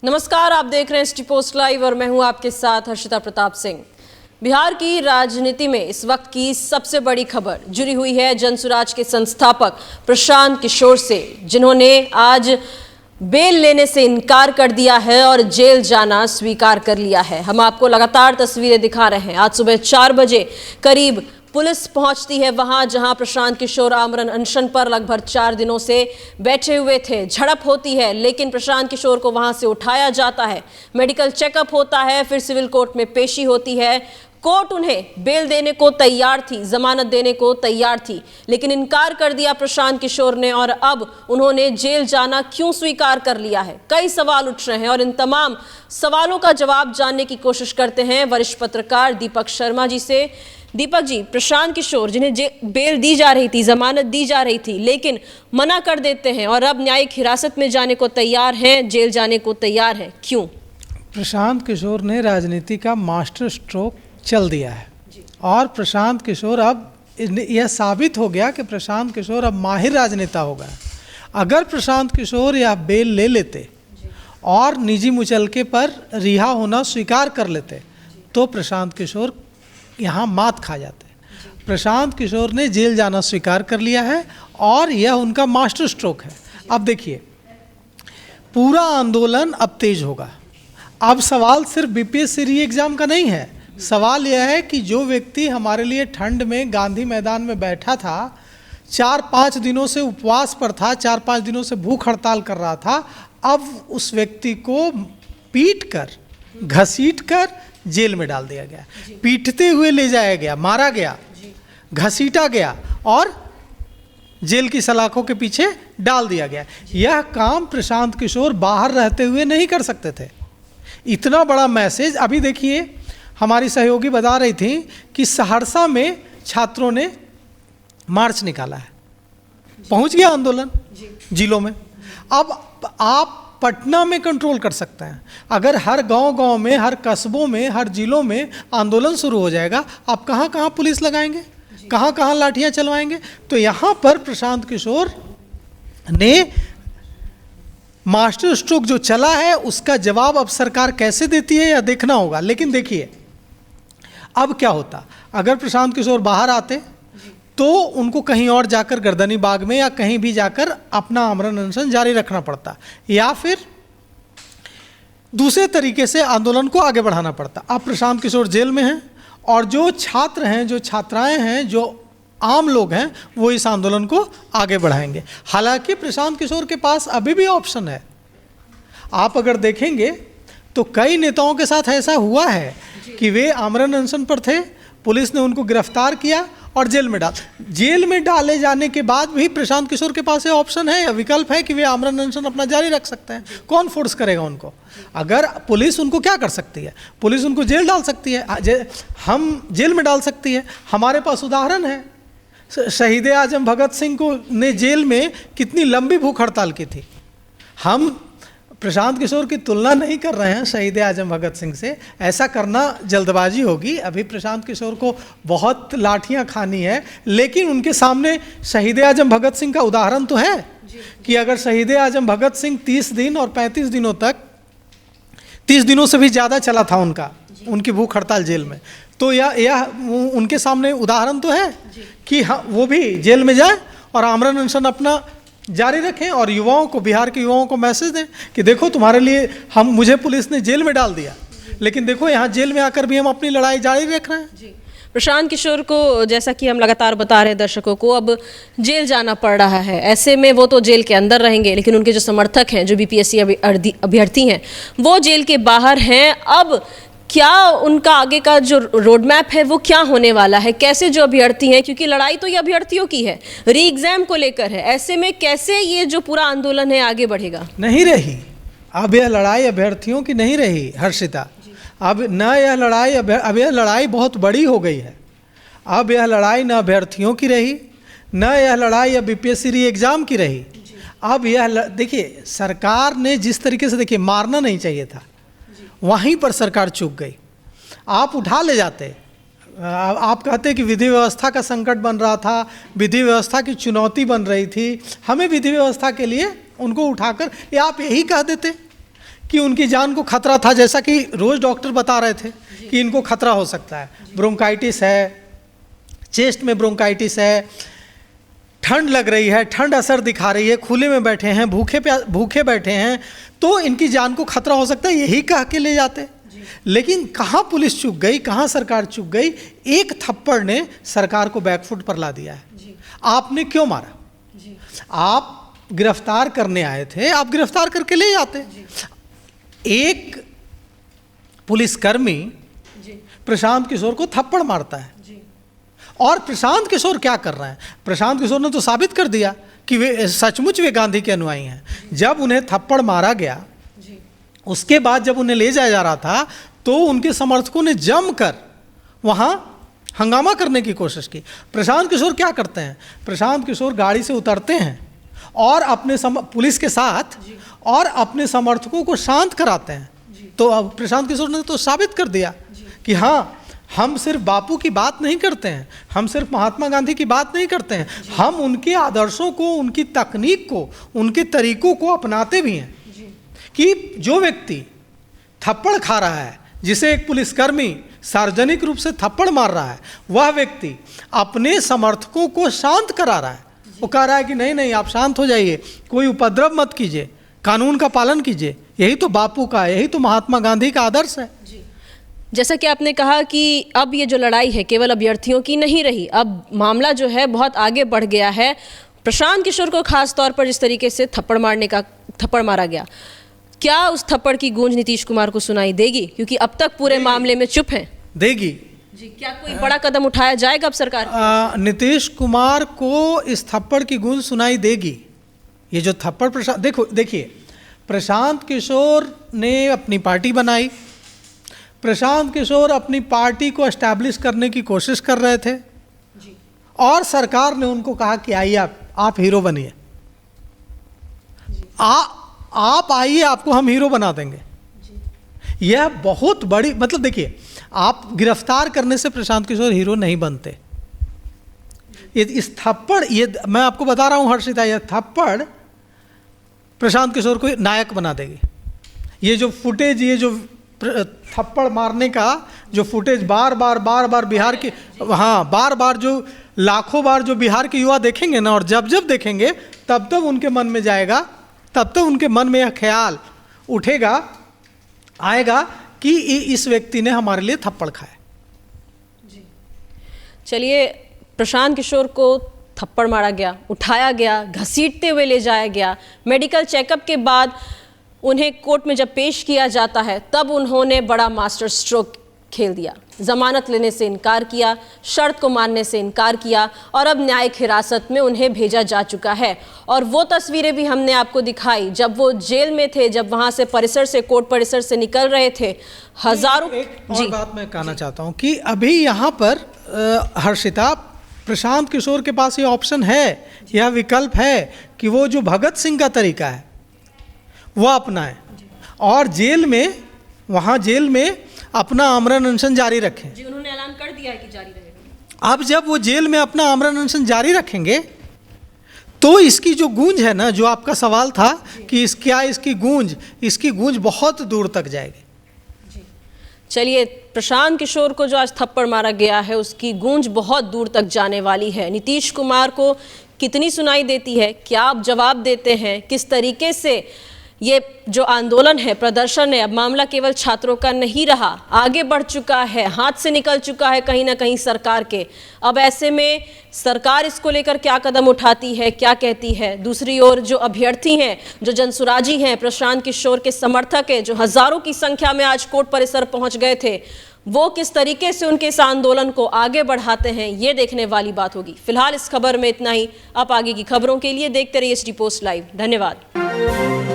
नमस्कार, आप देख रहे हैं सिटी पोस्ट लाइव और मैं हूं आपके साथ हर्षिता प्रताप सिंह। बिहार की राजनीति में इस वक्त की सबसे बड़ी खबर जुड़ी हुई है जनसुराज के संस्थापक प्रशांत किशोर से, जिन्होंने आज बेल लेने से इनकार कर दिया है और जेल जाना स्वीकार कर लिया है। हम आपको लगातार तस्वीरें दिखा रहे हैं। आज सुबह 4 बजे करीब पुलिस पहुंचती है वहां जहां प्रशांत किशोर आमरण अनशन पर लगभग 4 दिनों से बैठे हुए थे। झड़प होती है, लेकिन प्रशांत किशोर को वहां से उठाया जाता है। मेडिकल चेकअप होता है, फिर सिविल कोर्ट में पेशी होती है। कोर्ट उन्हें बेल देने को तैयार थी, जमानत देने को तैयार थी, लेकिन इनकार कर दिया प्रशांत किशोर ने। और अब उन्होंने जेल जाना क्यों स्वीकार कर लिया है, कई सवाल उठ रहे हैं और इन तमाम सवालों का जवाब जानने की कोशिश करते हैं वरिष्ठ पत्रकार दीपक शर्मा जी से। दीपक जी, प्रशांत किशोर जिन्हें बेल दी जा रही थी, जमानत दी जा रही थी, लेकिन मना कर देते हैं और अब न्यायिक हिरासत में जाने को तैयार हैं, जेल जाने को तैयार हैं, क्यों? प्रशांत किशोर ने राजनीति का मास्टर स्ट्रोक चल दिया है और प्रशांत किशोर अब यह साबित हो गया कि प्रशांत किशोर अब माहिर राजनेता हो गया। अगर प्रशांत किशोर यह बेल ले लेते और निजी मुचलके पर रिहा होना स्वीकार कर लेते तो प्रशांत किशोर यहाँ मात खा जाते। प्रशांत किशोर ने जेल जाना स्वीकार कर लिया है और यह उनका मास्टर स्ट्रोक है। अब देखिए, पूरा आंदोलन अब तेज होगा। अब सवाल सिर्फ बीपीएससी री एग्ज़ाम का नहीं है। सवाल यह है कि जो व्यक्ति हमारे लिए ठंड में गांधी मैदान में बैठा था, 4-5 दिनों से उपवास पर था, 4-5 दिनों से भूख हड़ताल कर रहा था, अब उस व्यक्ति को पीट कर, घसीट कर जेल में डाल दिया गया। पीटते हुए ले जाया गया, मारा गया, घसीटा गया और जेल की सलाखों के पीछे डाल दिया गया। यह काम प्रशांत किशोर बाहर रहते हुए नहीं कर सकते थे। इतना बड़ा मैसेज, अभी देखिए हमारी सहयोगी बता रही थी कि सहरसा में छात्रों ने मार्च निकाला है, पहुंच गया आंदोलन जिलों में। अब आप पटना में कंट्रोल कर सकते हैं। अगर हर गांव-गांव में, हर कस्बों में, हर जिलों में आंदोलन शुरू हो जाएगा, आप कहां-कहां पुलिस लगाएंगे, कहां-कहां लाठियां चलवाएंगे? तो यहां पर प्रशांत किशोर ने मास्टर स्ट्रोक जो चला है उसका जवाब अब सरकार कैसे देती है यह देखना होगा। लेकिन देखिए अब क्या होता, अगर प्रशांत किशोर बाहर आते तो उनको कहीं और जाकर गर्दनी बाग में या कहीं भी जाकर अपना आमरण अनशन जारी रखना पड़ता, या फिर दूसरे तरीके से आंदोलन को आगे बढ़ाना पड़ता। अब प्रशांत किशोर जेल में हैं और जो छात्र हैं, जो छात्राएं हैं, जो आम लोग हैं, वो इस आंदोलन को आगे बढ़ाएंगे। हालांकि प्रशांत किशोर के पास अभी भी ऑप्शन है। आप अगर देखेंगे तो कई नेताओं के साथ ऐसा हुआ है कि वे आमरण अनशन पर थे, पुलिस ने उनको गिरफ्तार किया और जेल में डाले जाने के बाद भी प्रशांत किशोर के पास ये ऑप्शन है, विकल्प है कि वे आमरण अनशन अपना जारी रख सकते हैं। कौन फोर्स करेगा उनको? अगर पुलिस उनको क्या कर सकती है? पुलिस उनको जेल डाल सकती है, हम जेल में डाल सकती है। हमारे पास उदाहरण है, शहीद आजम भगत सिंह को ने जेल में कितनी लंबी भूख हड़ताल की थी। हम प्रशांत किशोर की तुलना नहीं कर रहे हैं शहीद आजम भगत सिंह से, ऐसा करना जल्दबाजी होगी। अभी प्रशांत किशोर को बहुत लाठियां खानी है, लेकिन उनके सामने शहीद आजम भगत सिंह का उदाहरण तो है कि अगर शहीद आजम भगत सिंह 30 दिन और 35 दिनों तक, 30 दिनों से भी ज़्यादा चला था उनकी भूख हड़ताल जेल में, तो यह उनके सामने उदाहरण तो है कि हाँ, वो भी जेल में जाए और आमरण अनशन अपना जारी रखें और युवाओं को, बिहार के युवाओं को मैसेज दें कि देखो तुम्हारे लिए मुझे पुलिस ने जेल में डाल दिया, लेकिन देखो यहाँ जेल में आकर भी हम अपनी लड़ाई जारी रख रहे हैं। प्रशांत किशोर को, जैसा कि हम लगातार बता रहे हैं दर्शकों को, अब जेल जाना पड़ रहा है। ऐसे में वो तो जेल के अंदर रहेंगे, लेकिन उनके जो समर्थक हैं, जो बीपीएससी अभ्यर्थी हैं, वो जेल के बाहर हैं। अब क्या उनका आगे का जो रोड मैप है वो क्या होने वाला है? कैसे जो अभ्यर्थी हैं, क्योंकि लड़ाई तो ये अभ्यर्थियों की है, री एग्जाम को लेकर है, ऐसे में कैसे ये जो पूरा आंदोलन है आगे बढ़ेगा? नहीं रही अब यह लड़ाई अभ्यर्थियों की नहीं रही हर्षिता। अब यह लड़ाई बहुत बड़ी हो गई है। अब यह लड़ाई न अभ्यर्थियों की रही, न यह लड़ाई अब बीपीएससी री एग्जाम की रही। अब यह देखिए, सरकार ने जिस तरीके से, देखिए, मारना नहीं चाहिए था, वहीं पर सरकार चूक गई। आप उठा ले जाते, आप कहते कि विधि व्यवस्था का संकट बन रहा था, विधि व्यवस्था की चुनौती बन रही थी, हमें विधि व्यवस्था के लिए उनको उठाकर, या आप यही कह देते कि उनकी जान को खतरा था, जैसा कि रोज डॉक्टर बता रहे थे कि इनको खतरा हो सकता है, ब्रोंकाइटिस है, चेस्ट में ब्रोंकाइटिस है, ठंड लग रही है, ठंड असर दिखा रही है, खुले में बैठे हैं, भूखे बैठे हैं, तो इनकी जान को खतरा हो सकता है, यही कह के ले जाते। लेकिन कहाँ पुलिस चूक गई, कहाँ सरकार चूक गई, एक थप्पड़ ने सरकार को बैकफुट पर ला दिया है। आपने क्यों मारा? आप गिरफ्तार करने आए थे, आप गिरफ्तार करके ले जाते। एक पुलिसकर्मी प्रशांत किशोर को थप्पड़ मारता है, और प्रशांत किशोर क्या कर रहे हैं? प्रशांत किशोर ने तो साबित कर दिया कि वे सचमुच वे गांधी के अनुयायी हैं। जब उन्हें थप्पड़ मारा गया, उसके बाद जब उन्हें ले जाया जा रहा था, तो उनके समर्थकों ने जमकर वहां हंगामा करने की कोशिश की। प्रशांत किशोर क्या करते हैं? प्रशांत किशोर गाड़ी से उतरते हैं और अपने पुलिस के साथ और अपने समर्थकों को शांत कराते हैं। तो अब प्रशांत किशोर ने तो साबित कर दिया कि हाँ, हम सिर्फ बापू की बात नहीं करते हैं, हम सिर्फ महात्मा गांधी की बात नहीं करते हैं, हम उनके आदर्शों को, उनकी तकनीक को, उनके तरीकों को अपनाते भी हैं। कि जो व्यक्ति थप्पड़ खा रहा है, जिसे एक पुलिसकर्मी सार्वजनिक रूप से थप्पड़ मार रहा है, वह व्यक्ति अपने समर्थकों को शांत करा रहा है। वो कह रहा है कि नहीं नहीं, आप शांत हो जाइए, कोई उपद्रव मत कीजिए, कानून का पालन कीजिए। यही तो बापू का, यही तो महात्मा गांधी का आदर्श है। जैसा कि आपने कहा कि अब ये जो लड़ाई है केवल अभ्यर्थियों की नहीं रही, अब मामला जो है बहुत आगे बढ़ गया है। प्रशांत किशोर को खास तौर पर जिस तरीके से थप्पड़ मारा गया, क्या उस थप्पड़ की गूंज नीतीश कुमार को सुनाई देगी? क्योंकि अब तक पूरे मामले में चुप हैं। देगी जी। क्या कोई बड़ा कदम उठाया जाएगा अब सरकार? नीतीश कुमार को इस थप्पड़ की गूंज सुनाई देगी। ये जो थप्पड़ देखिए, प्रशांत किशोर ने अपनी पार्टी बनाई, प्रशांत किशोर अपनी पार्टी को एस्टैब्लिश करने की कोशिश कर रहे थे, और सरकार ने उनको कहा कि आइए आप हीरो बनिए, आप आइए, आपको हम हीरो बना देंगे। यह बहुत बड़ी, मतलब देखिए, आप गिरफ्तार करने से प्रशांत किशोर हीरो नहीं बनते। इस थप्पड़, ये मैं आपको बता रहा हूं हर्षिता, यह थप्पड़ प्रशांत किशोर को नायक बना देगी। ये जो फुटेज, ये जो थप्पड़ मारने का जो फुटेज बार बार बिहार के, हाँ, बार जो लाखों बार जो बिहार के युवा देखेंगे ना, और जब देखेंगे तब उनके मन में जाएगा, तब उनके मन में यह ख्याल उठेगा, आएगा कि इस व्यक्ति ने हमारे लिए थप्पड़ खाया। चलिए, प्रशांत किशोर को थप्पड़ मारा गया, उठाया गया, घसीटते हुए ले जाया गया, मेडिकल चेकअप के बाद उन्हें कोर्ट में जब पेश किया जाता है, तब उन्होंने बड़ा मास्टर स्ट्रोक खेल दिया। जमानत लेने से इनकार किया, शर्त को मानने से इनकार किया, और अब न्यायिक हिरासत में उन्हें भेजा जा चुका है। और वो तस्वीरें भी हमने आपको दिखाई जब वो जेल में थे, जब वहां से कोर्ट परिसर से निकल रहे थे। हजारों और बात मैं कहना चाहता हूं कि अभी यहाँ पर हर्षिता, प्रशांत किशोर के पास ये ऑप्शन है, यह विकल्प है कि वो जो भगत सिंह का तरीका है वो अपनाएं, और वहाँ जेल में अपना आमरण अनशन जारी रखें। जी, उन्होंने ऐलान कर दिया है कि जारी रहेगा। अब जब वो जेल में अपना आमरण अनशन जारी रखेंगे, तो इसकी जो गूंज है ना, जो आपका सवाल था कि इसकी गूंज बहुत दूर तक जाएगी। चलिए, प्रशांत किशोर को जो आज थप्पड़ मारा गया है, उसकी गूंज बहुत दूर तक जाने वाली है। नीतीश कुमार को कितनी सुनाई देती है, क्या आप जवाब देते हैं? किस तरीके से ये जो आंदोलन है, प्रदर्शन है, अब मामला केवल छात्रों का नहीं रहा, आगे बढ़ चुका है, हाथ से निकल चुका है कहीं ना कहीं सरकार के। अब ऐसे में सरकार इसको लेकर क्या कदम उठाती है, क्या कहती है? दूसरी ओर जो अभ्यर्थी हैं, जो जनसुराजी हैं, प्रशांत किशोर के समर्थक हैं, जो हजारों की संख्या में आज कोर्ट परिसर पहुंच गए थे, वो किस तरीके से उनके इस आंदोलन को आगे बढ़ाते हैं, ये देखने वाली बात होगी। फिलहाल इस खबर में इतना ही। आप आगे की खबरों के लिए देखते रहिए HD पोस्ट लाइव। धन्यवाद।